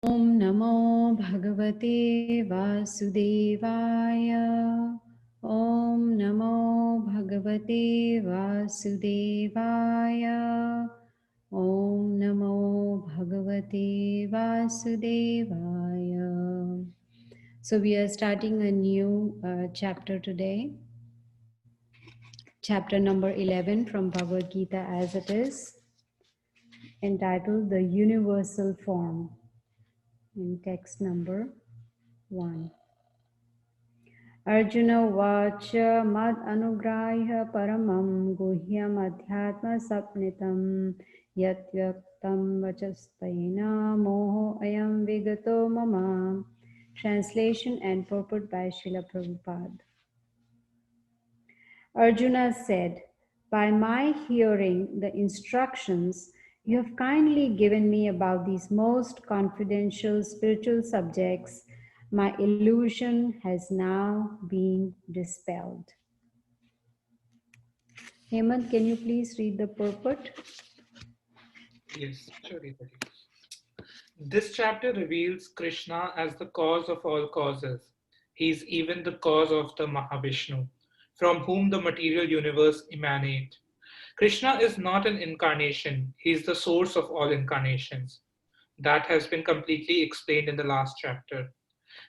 Om Namo Bhagavate Vasudevaya. Om Namo Bhagavate Vasudevaya. Om Namo Bhagavate Vasudevaya. So we are starting a new chapter today. Chapter number 11 from Bhagavad Gita as it is, entitled The Universal Form, in text number 1. Arjuna Vacha Mad Anugrahya Paramam Guhyam Adhyatma Sapnitam Yat Vyaktam Vachastayena Moho Ayam Vigato Mama. Translation and purport by Srila Prabhupada. Arjuna said, "By my hearing the instructions you have kindly given me about these most confidential spiritual subjects, my illusion has now been dispelled." Hemant, can you please read the purport? Yes, sure. This chapter reveals Krishna as the cause of all causes. He is even the cause of the Mahavishnu, from whom the material universe emanates. Krishna is not an incarnation, he is the source of all incarnations. That has been completely explained in the last chapter.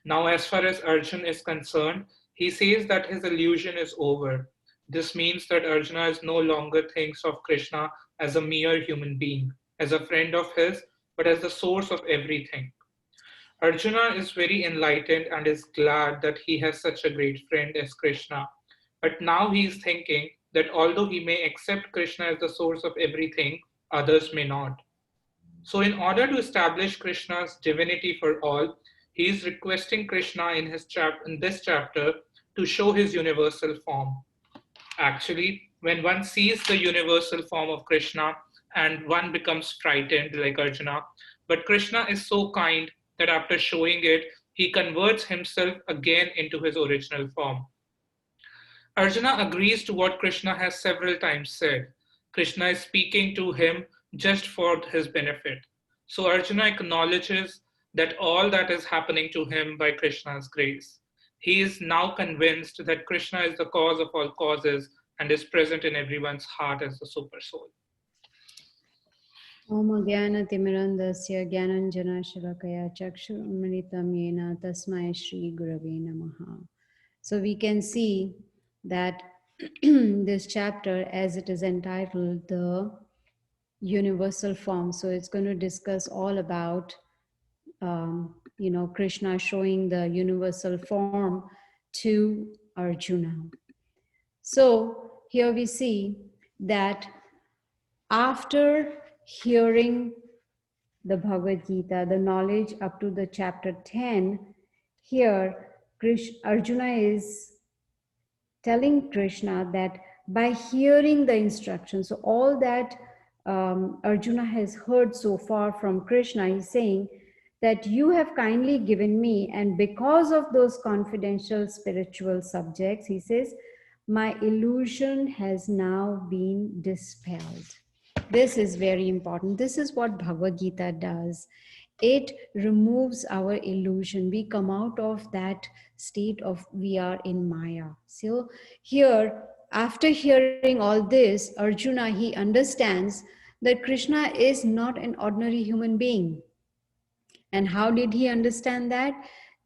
Now, as far as Arjuna is concerned, he says that his illusion is over. This means that Arjuna is no longer thinks of Krishna as a mere human being, as a friend of his, but as the source of everything. Arjuna is very enlightened and is glad that he has such a great friend as Krishna. But now he is thinking that although he may accept Krishna as the source of everything, others may not. So, in order to establish Krishna's divinity for all, he is requesting Krishna in this chapter to show his universal form. Actually, when one sees the universal form of Krishna and one becomes frightened like Arjuna, but Krishna is so kind that after showing it, he converts himself again into his original form. Arjuna agrees to what Krishna has several times said. Krishna is speaking to him just for his benefit. So Arjuna acknowledges that all that is happening to him by Krishna's grace. He is now convinced that Krishna is the cause of all causes and is present in everyone's heart as the super soul. Om Jnana Timirandasya Jnananjana Shalakaya Chakshurumritam Yena Tasmai Shri Gurave Namaha. So we can see that this chapter, as it is entitled, the universal form. So it's going to discuss all about, Krishna showing the universal form to Arjuna. So here we see that after hearing the Bhagavad Gita, the knowledge up to the chapter 10, here Arjuna is telling Krishna that by hearing the instructions, so all that Arjuna has heard so far from Krishna, he's saying that you have kindly given me, and because of those confidential spiritual subjects, he says, my illusion has now been dispelled. This is very important. This is what Bhagavad Gita does. It removes our illusion. We come out of that state of we are in Maya. So here, after hearing all this, Arjuna, he understands that Krishna is not an ordinary human being. And how did he understand that?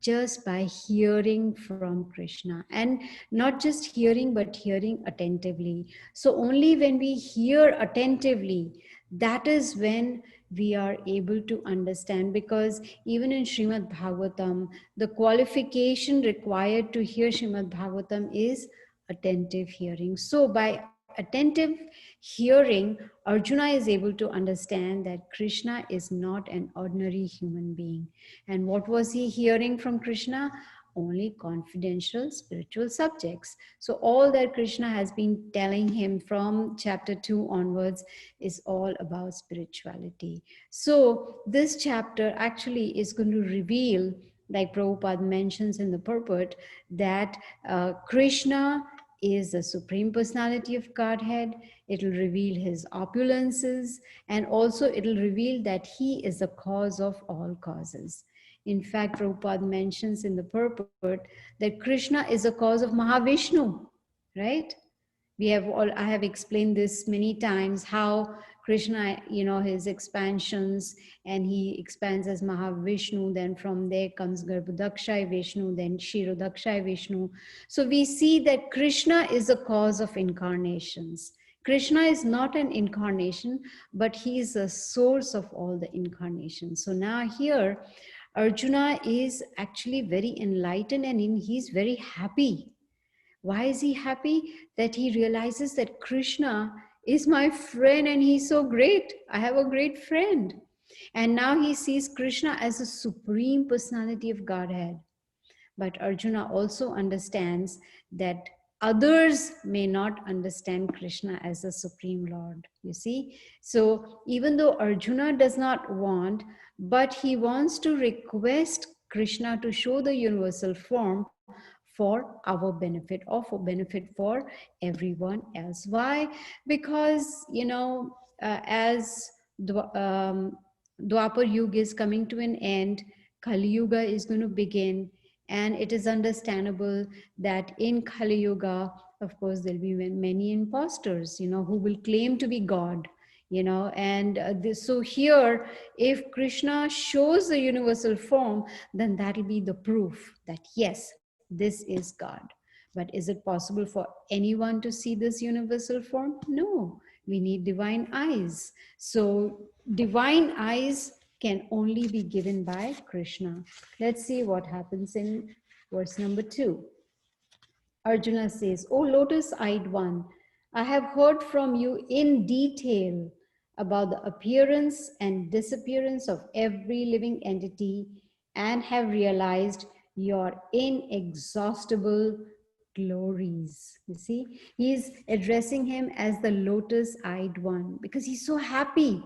Just by hearing from Krishna. And not just hearing, but hearing attentively. So only when we hear attentively, that is when we are able to understand. Because even in Srimad Bhagavatam, the qualification required to hear Srimad Bhagavatam is attentive hearing. So by attentive hearing, Arjuna is able to understand that Krishna is not an ordinary human being. And what was he hearing from Krishna? Only confidential spiritual subjects. So all that Krishna has been telling him from chapter 2 onwards is all about spirituality. So this chapter actually is going to reveal, like Prabhupada mentions in the purport, that Krishna is the Supreme Personality of Godhead. It'll reveal his opulences, and also it'll reveal that he is the cause of all causes. In fact, Prabhupada mentions in the purport that Krishna is the cause of Mahavishnu, right? I have explained this many times, how Krishna, his expansions, and he expands as Mahavishnu, then from there comes Garbhodakshay Vishnu, then Kshirodakshay Vishnu. So we see that Krishna is the cause of incarnations. Krishna is not an incarnation, but he is the source of all the incarnations. So now here, Arjuna is actually very enlightened, and he's very happy. Why is he happy? That he realizes that Krishna is my friend and he's so great. I have a great friend. And now he sees Krishna as the Supreme Personality of Godhead. But Arjuna also understands that others may not understand Krishna as the Supreme Lord, you see. So even though Arjuna does not want, but he wants to request Krishna to show the universal form for our benefit, or for benefit for everyone else. Why? Because, as Dwapar Yuga is coming to an end, Kali Yuga is going to begin. And it is understandable that in Kali Yuga, of course, there'll be many imposters, who will claim to be God, and so here, if Krishna shows the universal form, then that'll be the proof that yes, this is God. But is it possible for anyone to see this universal form? No, we need divine eyes. So divine eyes can only be given by Krishna. Let's see what happens in verse number 2. Arjuna says, "O lotus-eyed one, I have heard from you in detail about the appearance and disappearance of every living entity, and have realized your inexhaustible glories." You see, he's addressing him as the lotus-eyed one because he's so happy.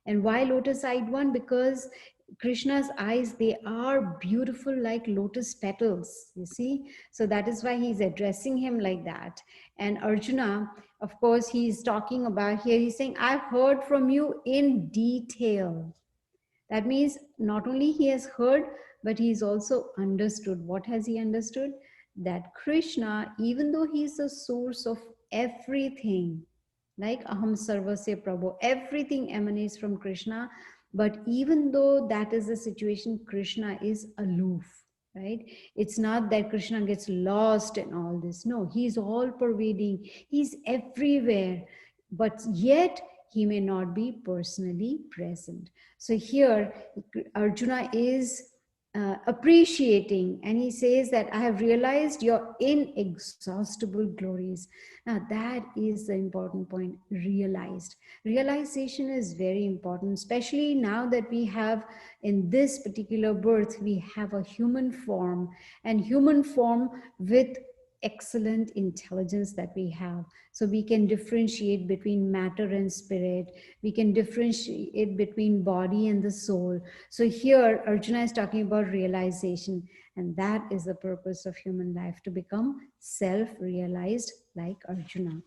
And why lotus-eyed one? Because Krishna's eyes, they are beautiful like lotus petals, you see. So that is why he's addressing him like that. And Arjuna, of course, he's talking about here, he's saying, "I've heard from you in detail." That means not only he has heard, but he's also understood. What has he understood? That Krishna, even though he's the source of everything, like Aham Sarvasya Prabhu, everything emanates from Krishna. But even though that is the situation, Krishna is aloof, right? It's not that Krishna gets lost in all this. No, he's all pervading. He's everywhere. But yet, he may not be personally present. So here, Arjuna is appreciating, and he says that I have realized your inexhaustible glories. Now that is the important point. Realization is very important, especially now that we have, in this particular birth, we have a human form, and human form with excellent intelligence that we have. So we can differentiate between matter and spirit. We can differentiate between body and the soul. So here Arjuna is talking about realization, and that is the purpose of human life, to become self-realized like Arjuna.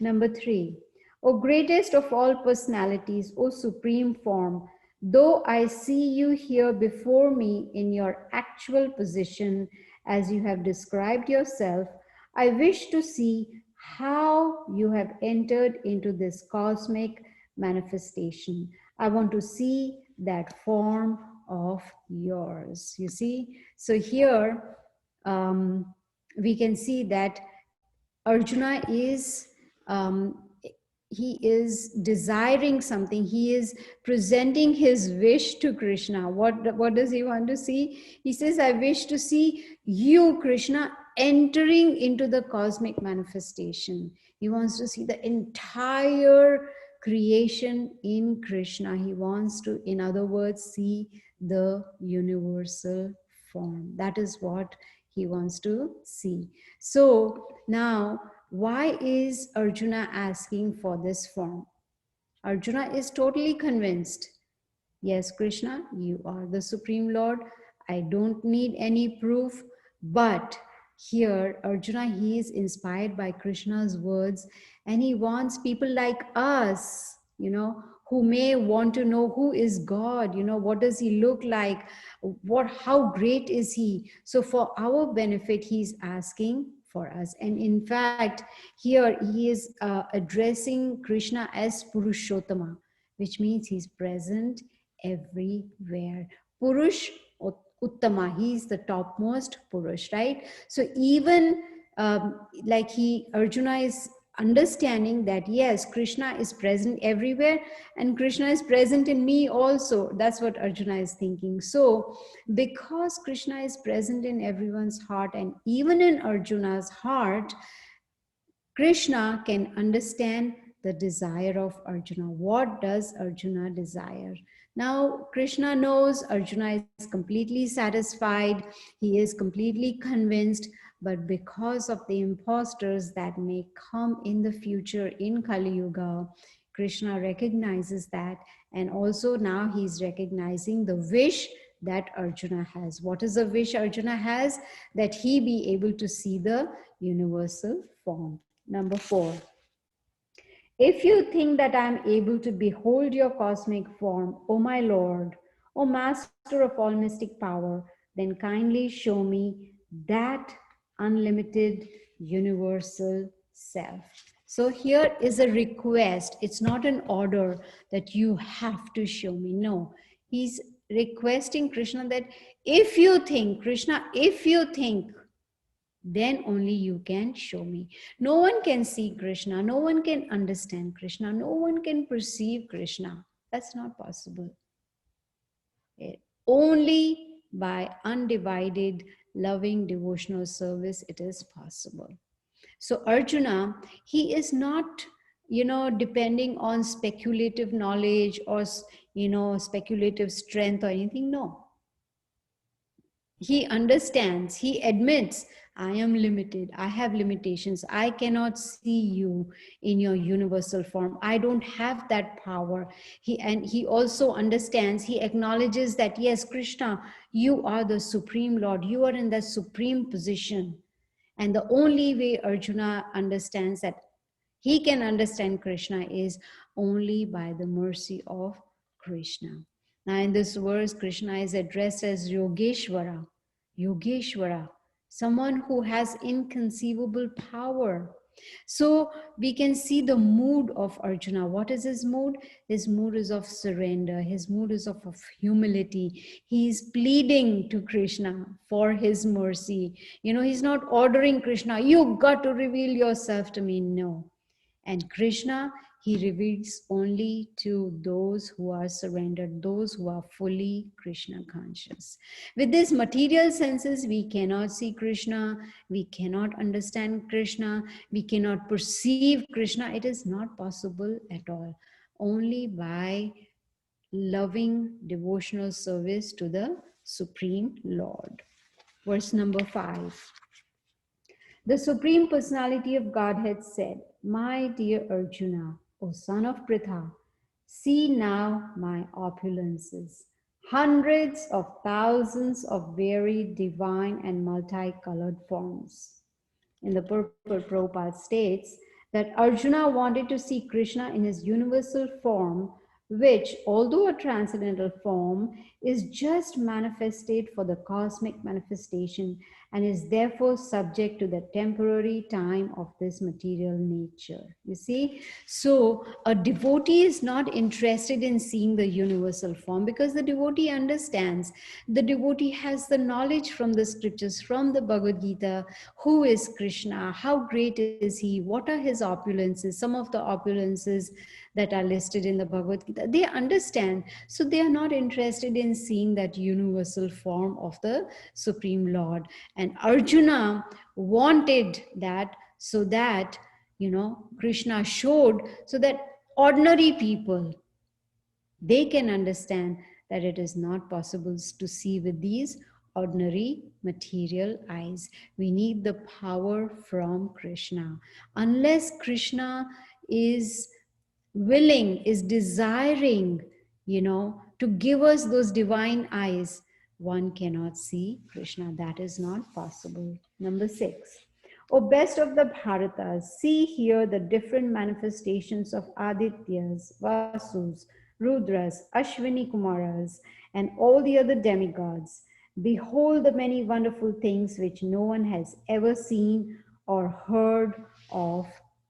Number 3, O greatest of all personalities, O supreme form, though I see you here before me in your actual position as you have described yourself, I wish to see how you have entered into this cosmic manifestation. I want to see that form of yours. You see? So here we can see that Arjuna is he is desiring something. He is presenting his wish to Krishna. What does he want to see? He says, I wish to see you, Krishna, entering into the cosmic manifestation. He wants to see the entire creation in Krishna. He wants to, in other words, see the universal form. That is what he wants to see. So now, why is Arjuna asking for this form? Arjuna is totally convinced. Yes, Krishna, you are the Supreme Lord. I don't need any proof, but here Arjuna, he is inspired by Krishna's words, and he wants people like us, who may want to know who is God, what does he look like, how great is he. So for our benefit, he's asking for us. And in fact, here he is addressing Krishna as Purushottama, which means he's present everywhere. Purush Uttama, he's the topmost Purush, right? So even like Arjuna is understanding that yes, Krishna is present everywhere and Krishna is present in me also. That's what Arjuna is thinking. So because Krishna is present in everyone's heart and even in Arjuna's heart, Krishna can understand the desire of Arjuna. What does Arjuna desire? Now, Krishna knows Arjuna is completely satisfied, he is completely convinced, but because of the impostors that may come in the future in Kali Yuga, Krishna recognizes that, and also now he's recognizing the wish that Arjuna has. What is the wish Arjuna has? That he be able to see the universal form. Number 4. If you think that I am able to behold your cosmic form, O my Lord, O Master of all mystic power, then kindly show me that unlimited universal self. So here is a request. It's not an order that you have to show me. No, he's requesting Krishna that if you think, Krishna, if you think, then only you can show me. No one can see Krishna, no one can understand Krishna, no one can perceive Krishna. That's not possible. Only by undivided, loving, devotional service it is possible. So Arjuna, he is not, depending on speculative knowledge or, speculative strength or anything. No, he understands, he admits, I am limited, I have limitations, I cannot see you in your universal form, I don't have that power. He also understands, he acknowledges that yes, Krishna, you are the supreme Lord, you are in that supreme position. And the only way Arjuna understands that he can understand Krishna is only by the mercy of Krishna. Now, in this verse, Krishna is addressed as Yogeshwara. Yogeshwara, someone who has inconceivable power. So we can see the mood of Arjuna. What is his mood? His mood is of surrender. His mood is of humility. He is pleading to Krishna for his mercy. He's not ordering Krishna, you got to reveal yourself to me. No. And Krishna, he reveals only to those who are surrendered, those who are fully Krishna conscious. With these material senses, we cannot see Krishna, we cannot understand Krishna, we cannot perceive Krishna. It is not possible at all. Only by loving devotional service to the Supreme Lord. Verse number 5. The Supreme Personality of Godhead said, My dear Arjuna, O son of Pritha, see now my opulences, hundreds of thousands of varied divine and multicolored forms. In the purport, Prabhupada states that Arjuna wanted to see Krishna in his universal form, which, although a transcendental form, is just manifested for the cosmic manifestation and is therefore subject to the temporary time of this material nature. You see? So a devotee is not interested in seeing the universal form because the devotee understands. The devotee has the knowledge from the scriptures, from the Bhagavad Gita, who is Krishna, how great is he, what are his opulences, some of the opulences that are listed in the Bhagavad Gita. They understand. So they are not interested in seeing that universal form of the Supreme Lord. And Arjuna wanted that so that, Krishna showed so that ordinary people, they can understand that it is not possible to see with these ordinary material eyes. We need the power from Krishna. Unless Krishna is willing, is desiring, to give us those divine eyes, one cannot see Krishna. That is not possible. Number 6. O best of the Bharatas, see here the different manifestations of Adityas, Vasus, Rudras, Ashwini Kumaras, and all the other demigods. Behold the many wonderful things which no one has ever seen or heard of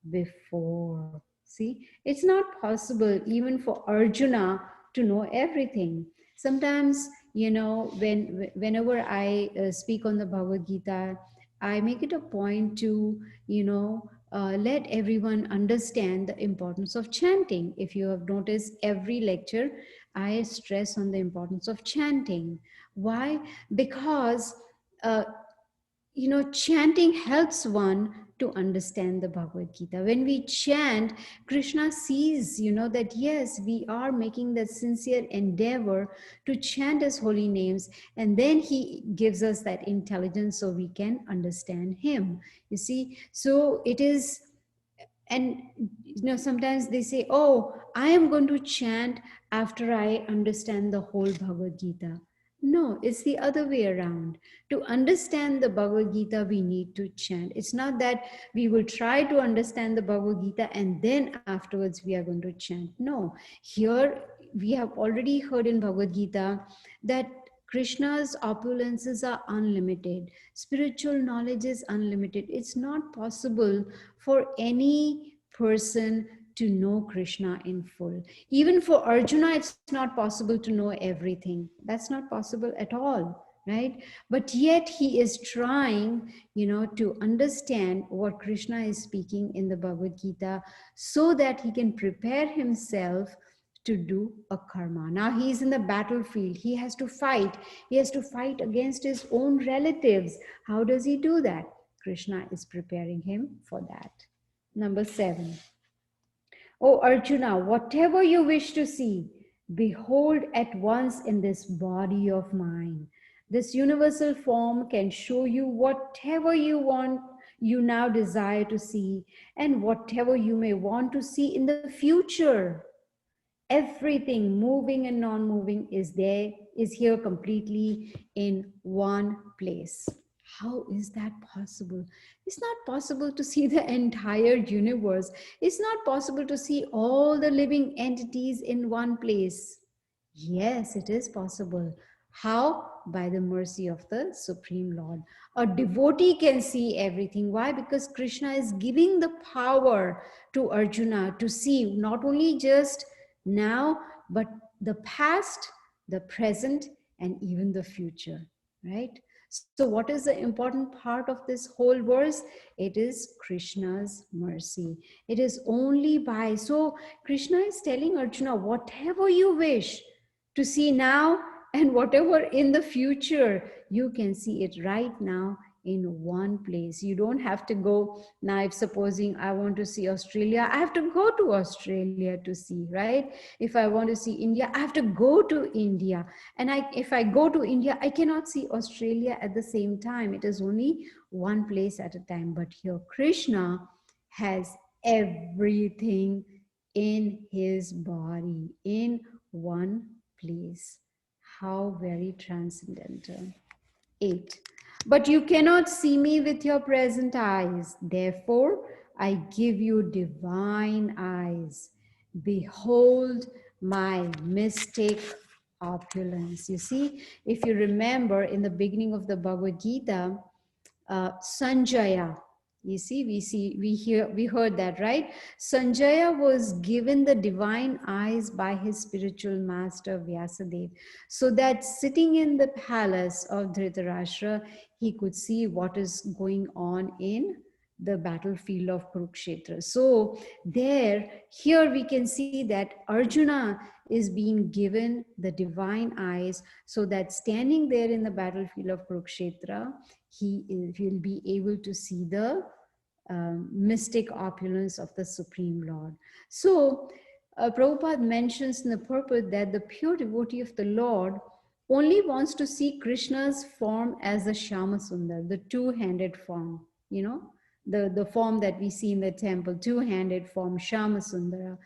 before. See, it's not possible even for Arjuna to know everything. Sometimes, whenever I speak on the Bhagavad Gita, I make it a point to, let everyone understand the importance of chanting. If you have noticed, every lecture, I stress on the importance of chanting. Why? Because chanting helps one to understand the Bhagavad Gita. When we chant, Krishna sees, that yes, we are making that sincere endeavor to chant his holy names, and then he gives us that intelligence so we can understand him. You see, so it is. And sometimes they say, oh, I am going to chant after I understand the whole Bhagavad Gita. No, it's the other way around. To understand the Bhagavad Gita, we need to chant. It's not that we will try to understand the Bhagavad Gita and then afterwards we are going to chant. No, here we have already heard in Bhagavad Gita that Krishna's opulences are unlimited. Spiritual knowledge is unlimited. It's not possible for any person to know Krishna in full. Even for Arjuna, it's not possible to know everything. That's not possible at all, right? But yet he is trying, to understand what Krishna is speaking in the Bhagavad Gita so that he can prepare himself to do a karma. Now he's in the battlefield. He has to fight. He has to fight against his own relatives. How does he do that? Krishna is preparing him for that. Number 7. O Arjuna, whatever you wish to see, behold at once in this body of mine. This universal form can show you whatever you want, you now desire to see, and whatever you may want to see in the future. Everything moving and non-moving is here completely in one place. How is that possible? It's not possible to see the entire universe. It's not possible to see all the living entities in one place. Yes, it is possible. How? By the mercy of the Supreme Lord. A devotee can see everything. Why? Because Krishna is giving the power to Arjuna to see not only just now, but the past, the present, and even the future, right? So what is the important part of this whole verse? It is Krishna's mercy. It is only by, so Krishna is telling Arjuna, whatever you wish to see now and whatever in the future, you can see it right now in one place. You don't have to go now. If supposing I want to see Australia, I have to go to Australia to see, right? If I want to see India, I have to go to India. And if I go to India, I cannot see Australia at the same time. It is only one place at a time. But here Krishna has everything in his body in one place. How very transcendental. 8. But you cannot see me with your present eyes. Therefore, I give you divine eyes. Behold my mystic opulence. You see, if you remember in the beginning of the Bhagavad Gita, Sanjaya, we heard that, right? Sanjaya was given the divine eyes by his spiritual master Vyasadeva, so that sitting in the palace of Dhritarashtra, he could see what is going on in the battlefield of Kurukshetra. So here we can see that Arjuna is being given the divine eyes, so that standing there in the battlefield of Kurukshetra, will be able to see the mystic opulence of the Supreme Lord. So Prabhupada mentions in the purport that the pure devotee of the Lord only wants to see Krishna's form as the Shyama Sundar, the two-handed form, the form that we see in the temple, two-handed form, Shyama Sundara.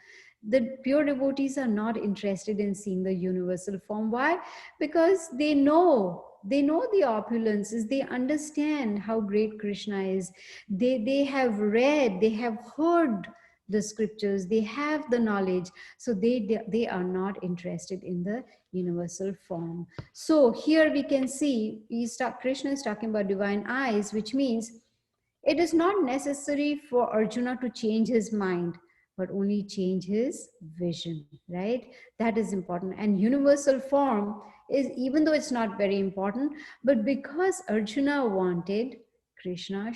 The pure devotees are not interested in seeing the universal form. Why? Because they know the opulences, they understand how great Krishna is. They have read, they have heard the scriptures, they have the knowledge, so they are not interested in the universal form. So here we can see Krishna is talking about divine eyes, which means it is not necessary for Arjuna to change his mind, but only change his vision, right? That is important. And universal form is, even though it's not very important, but because Arjuna wanted, Krishna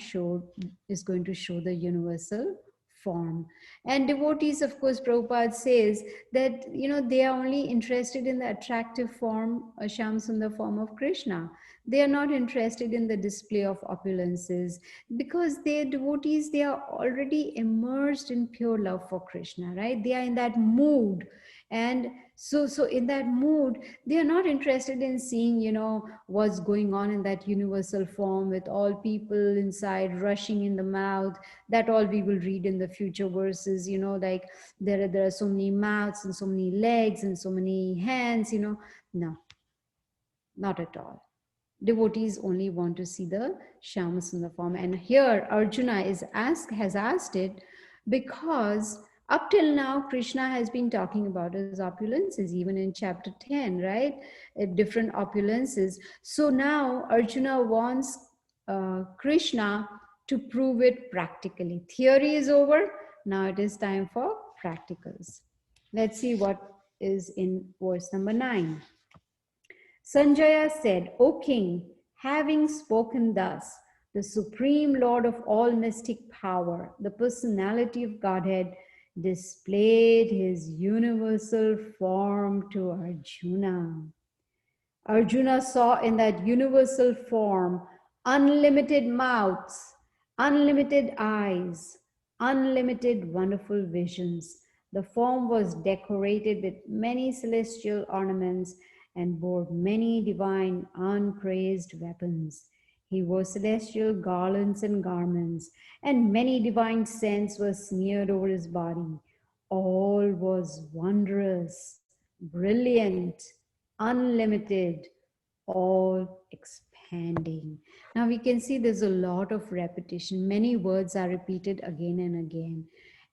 is going to show the universal form. And devotees, of course, Prabhupada says that, they are only interested in the attractive form, a Shyam Sundar form of Krishna. They are not interested in the display of opulences, because they devotees, they are already immersed in pure love for Krishna, right? They are in that mood. And so in that mood, they are not interested in seeing, what's going on in that universal form with all people inside rushing in the mouth. That all we will read in the future verses, like there are so many mouths and so many legs and so many hands. No, not at all. Devotees only want to see the Shyamasundar form. And here Arjuna has asked it because up till now Krishna has been talking about his opulences, even in chapter 10, right? Different opulences. So now Arjuna wants Krishna to prove it practically. Theory is over. Now it is time for practicals. Let's see what is in verse number 9. Sanjaya said, O king, having spoken thus, the supreme Lord of all mystic power, the personality of Godhead, displayed his universal form to Arjuna. Arjuna saw in that universal form unlimited mouths, unlimited eyes, unlimited wonderful visions. The form was decorated with many celestial ornaments and bore many divine unpraised weapons. He wore celestial garlands and garments, and many divine scents were smeared over his body. All was wondrous, brilliant, unlimited, all expanding. Now we can see there's a lot of repetition. Many words are repeated again and again.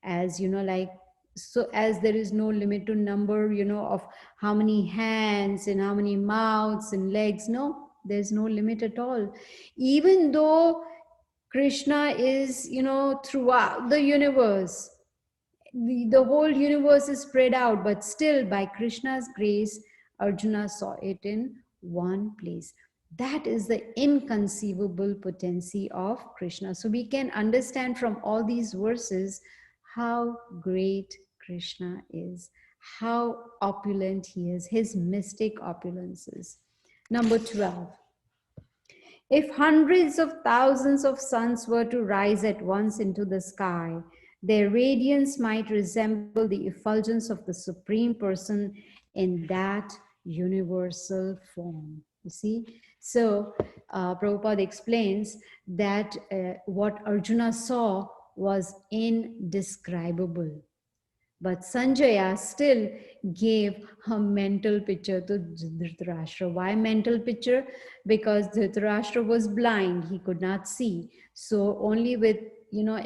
As like, so as there is no limit to number, of how many hands and how many mouths and legs. No, there's no limit at all. Even though Krishna is, throughout the universe, the whole universe is spread out, but still by Krishna's grace, Arjuna saw it in one place. That is the inconceivable potency of Krishna. So we can understand from all these verses how great Krishna is, how opulent he is, his mystic opulences. Number 12. If hundreds of thousands of suns were to rise at once into the sky, their radiance might resemble the effulgence of the Supreme Person in that universal form. You see? So, Prabhupada explains that what Arjuna saw was indescribable. But Sanjaya still gave a mental picture to Dhritarashtra. Why mental picture? Because Dhritarashtra was blind, he could not see. So only with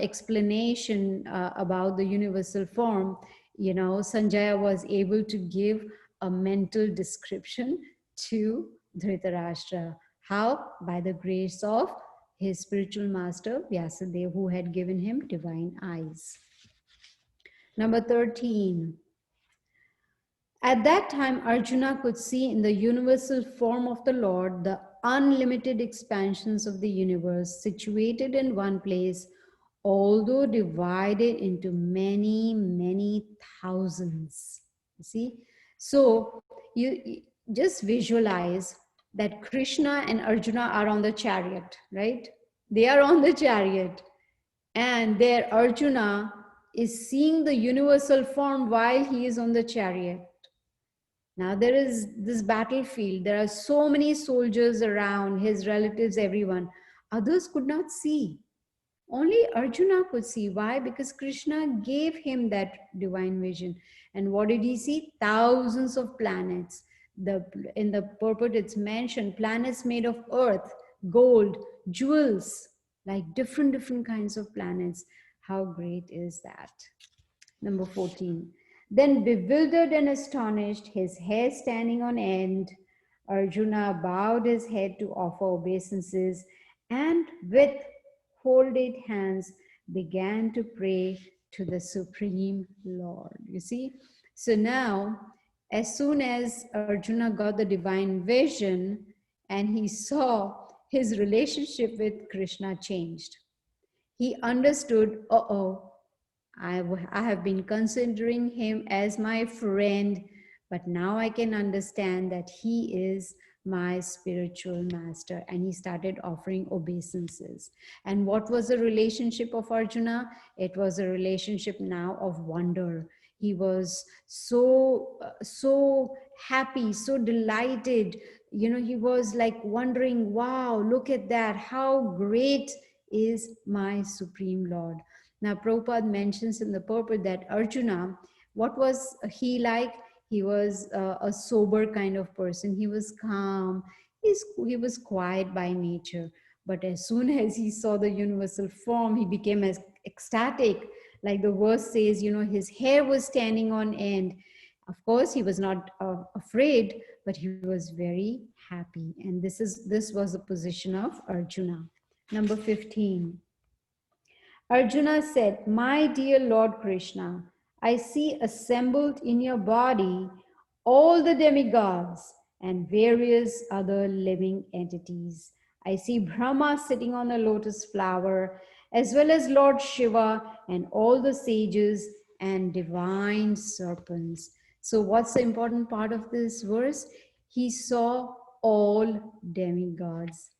explanation about the universal form, Sanjaya was able to give a mental description to Dhritarashtra. How? By the grace of his spiritual master Vyasadeva, who had given him divine eyes. Number 13. At that time, Arjuna could see in the universal form of the Lord the unlimited expansions of the universe situated in one place, although divided into many, many thousands. You see? So you just visualize that Krishna and Arjuna are on the chariot, right? They are on the chariot. And there Arjuna is seeing the universal form while he is on the chariot. Now there is this battlefield. There are so many soldiers around, his relatives, everyone. Others could not see. Only Arjuna could see. Why? Because Krishna gave him that divine vision. And what did he see? Thousands of planets. In the purport, it's mentioned planets made of earth, gold, jewels, like different kinds of planets. How great is that? Number 14. Then, bewildered and astonished, his hair standing on end, Arjuna bowed his head to offer obeisances and with folded hands began to pray to the Supreme Lord. You see? So now, as soon as Arjuna got the divine vision and he saw his relationship with Krishna changed, he understood, I have been considering him as my friend, but now I can understand that he is my spiritual master. And he started offering obeisances. And what was the relationship of Arjuna? It was a relationship now of wonder. He was so happy, so delighted. You know, he was like wondering, wow, look at that. How great is my Supreme Lord. Now, Prabhupada mentions in the purport that Arjuna, what was he like? He was a sober kind of person. He was calm. He was quiet by nature. But as soon as he saw the universal form, he became as ecstatic. Like the verse says, you know, his hair was standing on end. Of course, he was not afraid, but he was very happy. And this was the position of Arjuna. Number 15. Arjuna said, "My dear Lord Krishna, I see assembled in your body all the demigods and various other living entities. I see Brahma sitting on a lotus flower, as well as Lord Shiva and all the sages and divine serpents." So, what's the important part of this verse? He saw all demigods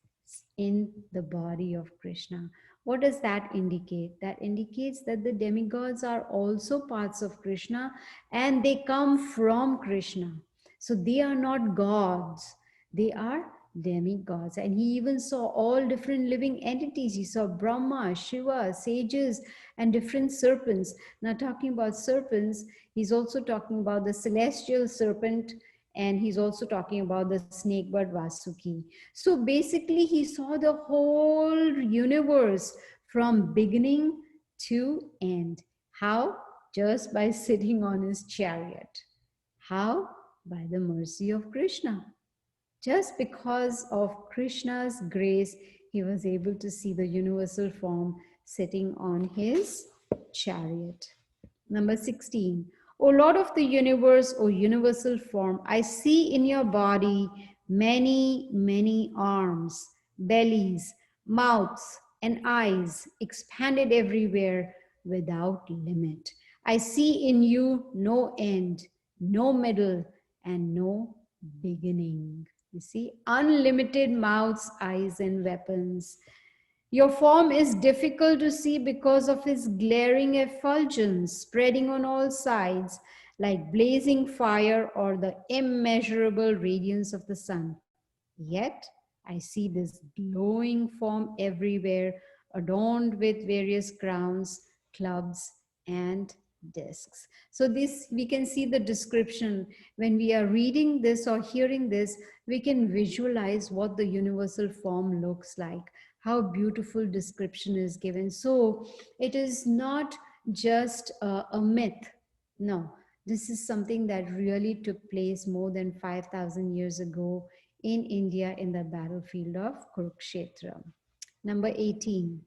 in the body of Krishna. What does that indicate? That indicates that the demigods are also parts of Krishna and they come from Krishna. So they are not gods, they are demigods. And he even saw all different living entities. He saw Brahma, Shiva, sages, and different serpents. Now, talking about serpents, he's also talking about the celestial serpent, and he's also talking about the snake bird Vasuki. So basically, he saw the whole universe from beginning to end. How? Just by sitting on his chariot. How? By the mercy of Krishna. Just because of Krishna's grace, he was able to see the universal form sitting on his chariot. Number 16. O Lord of the universe, O universal form, I see in your body many arms, bellies, mouths, and eyes expanded everywhere without limit. I see in you no end, no middle, and no beginning. You see, unlimited mouths, eyes, and weapons. Your form is difficult to see because of its glaring effulgence spreading on all sides like blazing fire or the immeasurable radiance of the sun. Yet, I see this glowing form everywhere, adorned with various crowns, clubs, and discs. So this, we can see the description. When we are reading this or hearing this, we can visualize what the universal form looks like, how beautiful description is given. So it is not just a myth. No, this is something that really took place more than 5,000 years ago in India in the battlefield of Kurukshetra. Number 18.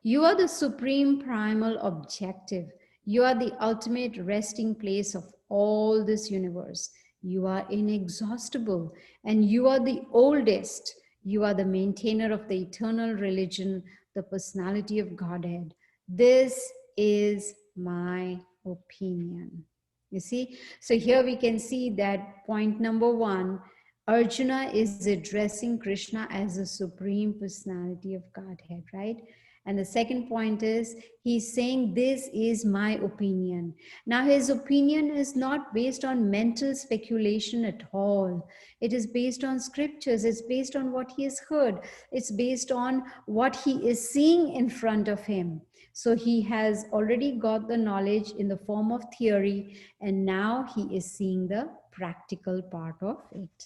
You are the supreme primal objective. You are the ultimate resting place of all this universe. You are inexhaustible and you are the oldest. You are the maintainer of the eternal religion, the personality of Godhead. This is my opinion. You see? So here we can see that point number 1, Arjuna is addressing Krishna as the supreme personality of Godhead, right? And the second point is he's saying, this is my opinion. Now, his opinion is not based on mental speculation at all. It is based on scriptures. It's based on what he has heard. It's based on what he is seeing in front of him. So he has already got the knowledge in the form of theory, and now he is seeing the practical part of it.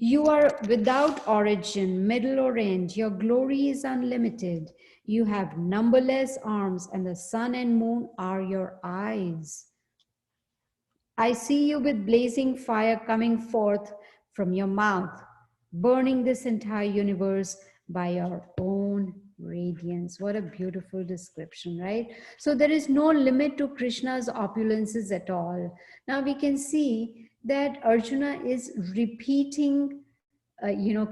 You are without origin, middle, or end. Your glory is unlimited. You have numberless arms, and the sun and moon are your eyes. I see you with blazing fire coming forth from your mouth, burning this entire universe by your own radiance. What a beautiful description, right? So there is no limit to Krishna's opulences at all. Now we can see that Arjuna is repeating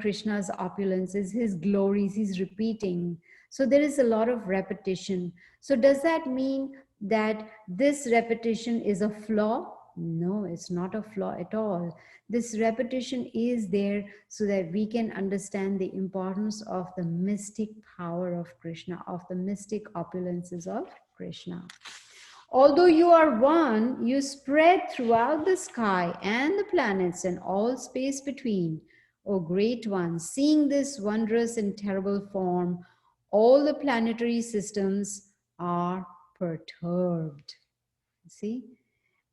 Krishna's opulences, his glories, he's repeating. So there is a lot of repetition. So does that mean that this repetition is a flaw? No, it's not a flaw at all. This repetition is there so that we can understand the importance of the mystic power of Krishna, of the mystic opulences of Krishna. Although you are one, you spread throughout the sky and the planets and all space between. O great one, seeing this wondrous and terrible form, all the planetary systems are perturbed. See?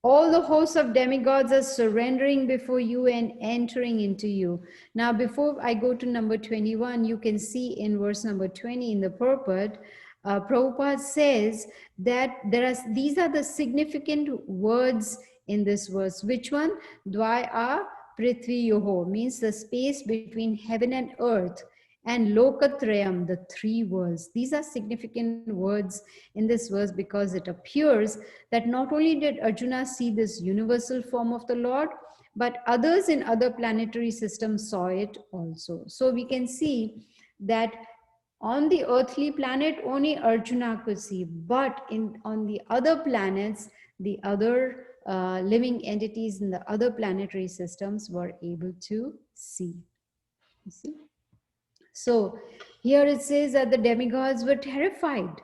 All the hosts of demigods are surrendering before you and entering into you. Now, before I go to number 21, you can see in verse number 20 in the purport, Prabhupada says that these are the significant words in this verse. Which one? Dvaya Prithvi Yoho means the space between heaven and earth, and Lokatrayam, the three worlds. These are significant words in this verse because it appears that not only did Arjuna see this universal form of the Lord, but others in other planetary systems saw it also. So we can see that on the earthly planet, only Arjuna could see, but on the other planets, the other living entities in the other planetary systems were able to see. You see? So here it says that the demigods were terrified.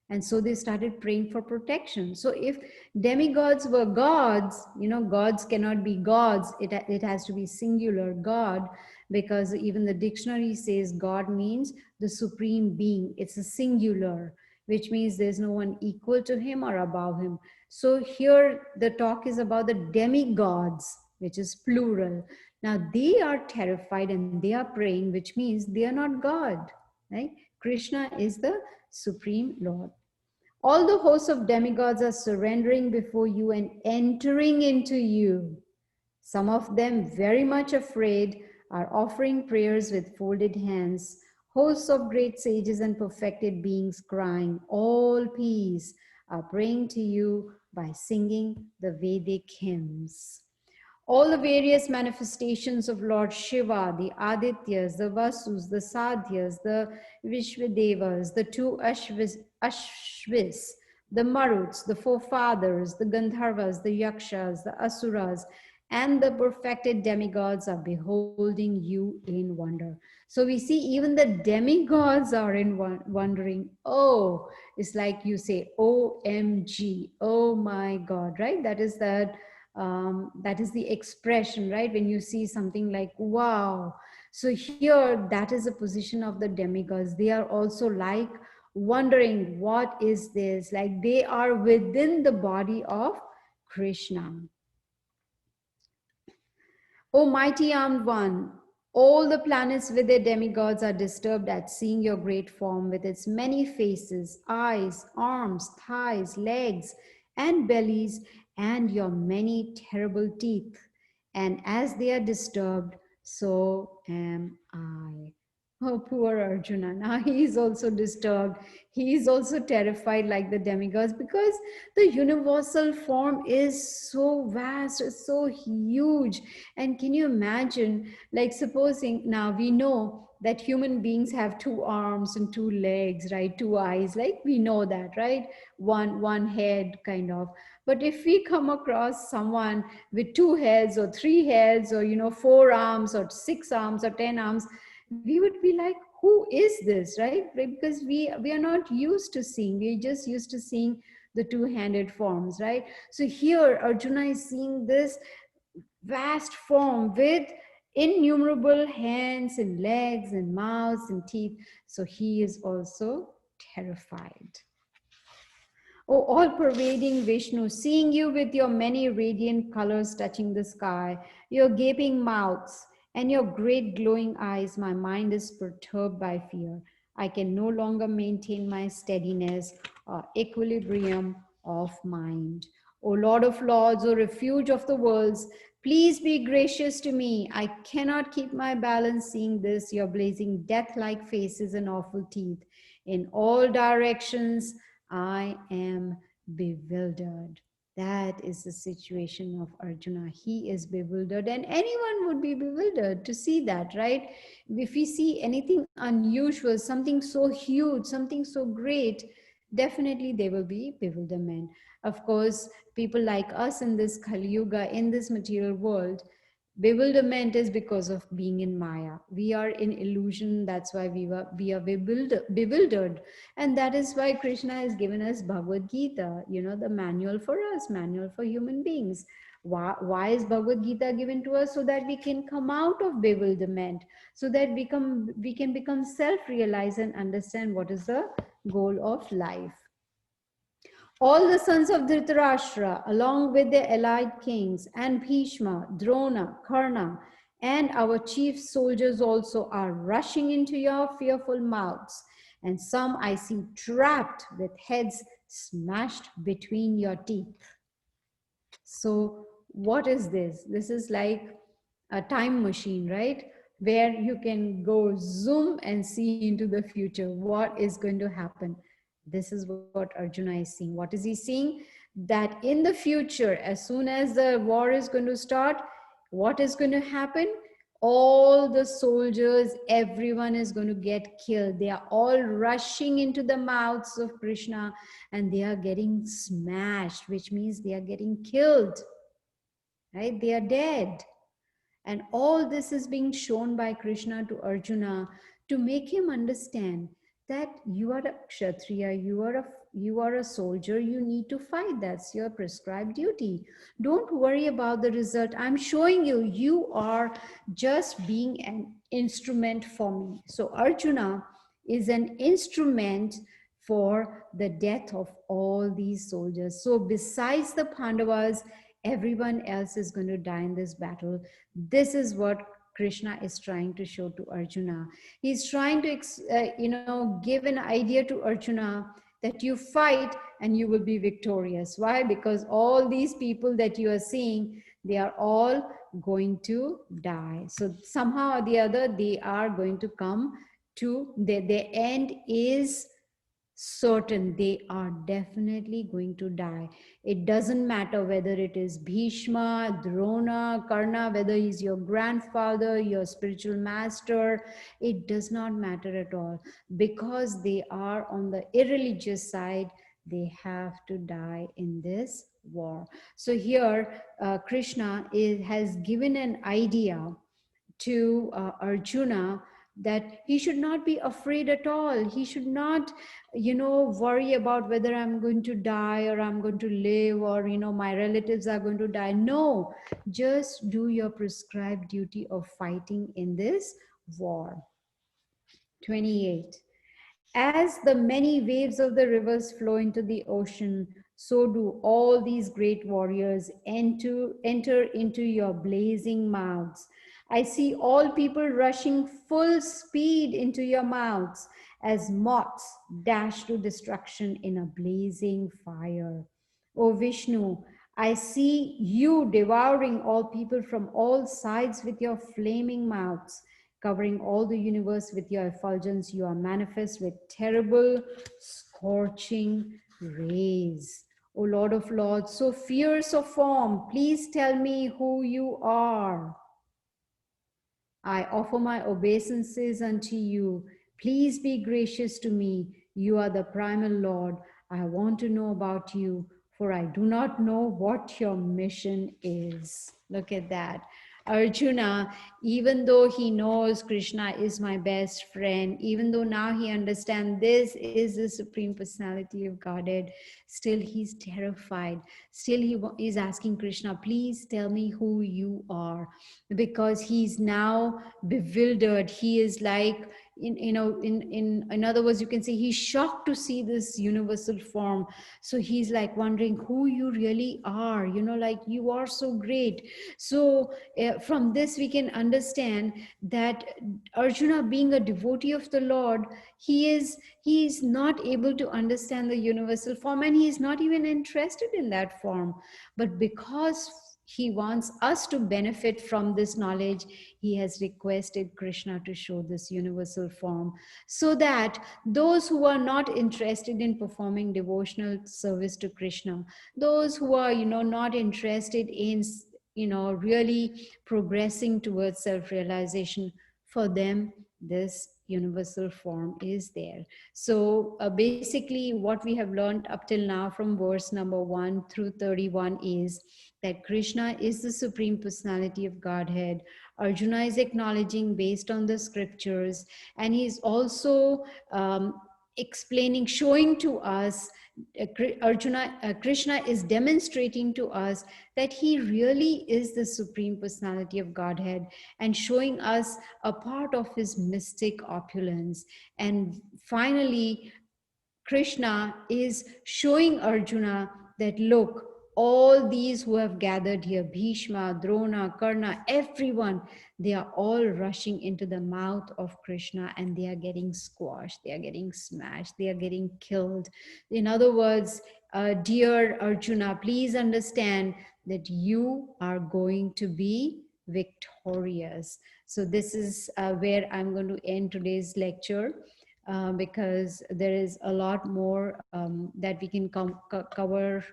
And so they started praying for protection. So if demigods were gods, gods cannot be gods. It has to be singular God, because even the dictionary says God means the supreme being. It's a singular, which means there's no one equal to him or above him. So here the talk is about the demigods, which is plural. Now they are terrified and they are praying, which means they are not God, right? Krishna is the Supreme Lord. All the hosts of demigods are surrendering before you and entering into you. Some of them, very much afraid, are offering prayers with folded hands. Hosts of great sages and perfected beings crying, all peace, are praying to you by singing the Vedic hymns. All the various manifestations of Lord Shiva, the Adityas, the Vasus, the Sadhyas, the Vishwadevas, the two Ashvis, the Maruts, the forefathers, the Gandharvas, the Yakshas, the Asuras, and the perfected demigods are beholding you in wonder. So we see even the demigods are in wondering. Oh, it's like you say, OMG, oh my God, right? That is the expression, right? When you see something like, wow. So here, that is the position of the demigods. They are also like wondering, what is this? Like they are within the body of Krishna. O mighty armed one, all the planets with their demigods are disturbed at seeing your great form with its many faces, eyes, arms, thighs, legs, and bellies, and your many terrible teeth. And as they are disturbed, so am I. Oh, poor Arjuna. Now he is also disturbed. He is also terrified like the demigods, because the universal form is so vast, it's so huge. And can you imagine, like supposing now we know that human beings have two arms and two legs, right? Two eyes, like we know that, right? One head kind of. But if we come across someone with two heads or three heads or, 4 arms or 6 arms or 10 arms, we would be like, who is this, right? Because we are not used to seeing, we're just used to seeing the two-handed forms, right? So here Arjuna is seeing this vast form with innumerable hands and legs and mouths and teeth. So he is also terrified. O all pervading Vishnu, seeing you with your many radiant colors touching the sky, your gaping mouths, and your great glowing eyes, my mind is perturbed by fear. I can no longer maintain my steadiness or equilibrium of mind. O Lord of Lords, O refuge of the worlds, please be gracious to me. I cannot keep my balance seeing this, your blazing death like faces and awful teeth. In all directions, I am bewildered. That is the situation of Arjuna. He is bewildered, and anyone would be bewildered to see that, right? If we see anything unusual, something so huge, something so great, definitely there will be bewilderment. Of course, people like us in this Kali Yuga, in this material world, bewilderment is because of being in Maya. We are in illusion. That's why we are bewildered. And that is why Krishna has given us Bhagavad Gita, the manual for us, manual for human beings. Why is Bhagavad Gita given to us? So that we can come out of bewilderment, so that we can become self-realized and understand what is the goal of life. All the sons of Dhritarashtra, along with their allied kings, and Bhishma, Drona, Karna, and our chief soldiers also are rushing into your fearful mouths. And some I see trapped with heads smashed between your teeth. So, what is this? This is like a time machine, right? Where you can go zoom and see into the future. What is going to happen? This is what Arjuna is seeing. What is he seeing? That in the future, as soon as the war is going to start, what is going to happen? All the soldiers, everyone is going to get killed. They are all rushing into the mouths of Krishna and they are getting smashed, which means they are getting killed, right? They are dead. And all this is being shown by Krishna to Arjuna to make him understand that you are a kshatriya, you are a soldier, you need to fight. That's your prescribed duty. Don't worry about the result. I'm showing you, you are just being an instrument for me. So Arjuna is an instrument for the death of all these soldiers. So besides the Pandavas, everyone else is going to die in this battle. This is what Krishna is trying to show to Arjuna. He's trying to give an idea to Arjuna that you fight and you will be victorious. Why? Because all these people that you are seeing, they are all going to die. So somehow or the other, they are going to come to their end is certain. They are definitely going to die. It doesn't matter whether it is Bhishma, Drona, Karna, whether he's your grandfather, your spiritual master. It does not matter at all, because they are on the irreligious side. They have to die in this war. So here Krishna has given an idea to Arjuna that he should not be afraid at all. He should not, worry about whether I'm going to die or I'm going to live, or, my relatives are going to die. No, just do your prescribed duty of fighting in this war. 28. As the many waves of the rivers flow into the ocean, so do all these great warriors enter into your blazing mouths. I see all people rushing full speed into your mouths as moths dash to destruction in a blazing fire. O Vishnu, I see you devouring all people from all sides with your flaming mouths. Covering all the universe with your effulgence, you are manifest with terrible, scorching rays. O Lord of Lords, so fierce of form, please tell me who you are. I offer my obeisances unto you. Please be gracious to me. You are the primal Lord. I want to know about you, for I do not know what your mission is. Look at that. Arjuna, even though he knows Krishna is my best friend, even though now he understands this is the Supreme Personality of Godhead, still he's terrified. Still is asking Krishna, please tell me who you are, because he's now bewildered. He is like, in other words, you can say he's shocked to see this universal form. So he's like wondering who you really are, like you are so great. So from this we can understand that Arjuna, being a devotee of the Lord, he is not able to understand the universal form, and he is not even interested in that form. But because he wants us to benefit from this knowledge, he has requested Krishna to show this universal form, so that those who are not interested in performing devotional service to Krishna, those who are not interested in really progressing towards self-realization, for them this universal form is there. So basically what we have learned up till now from verse number 1 through 31 is that Krishna is the Supreme Personality of Godhead. Arjuna is acknowledging based on the scriptures, and he's also explaining, showing to us, Krishna is demonstrating to us that he really is the Supreme Personality of Godhead, and showing us a part of his mystic opulence. And finally, Krishna is showing Arjuna that, look, all these who have gathered here, Bhishma, Drona, Karna, everyone, they are all rushing into the mouth of Krishna, and they are getting squashed, they are getting smashed, they are getting killed. In other words, dear Arjuna, please understand that you are going to be victorious. So this is where I'm going to end today's lecture. Because there is a lot more that we can cover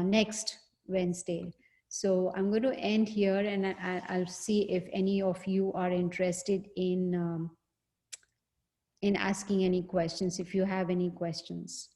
next Wednesday. So I'm going to end here, and I'll see if any of you are interested in asking any questions, if you have any questions.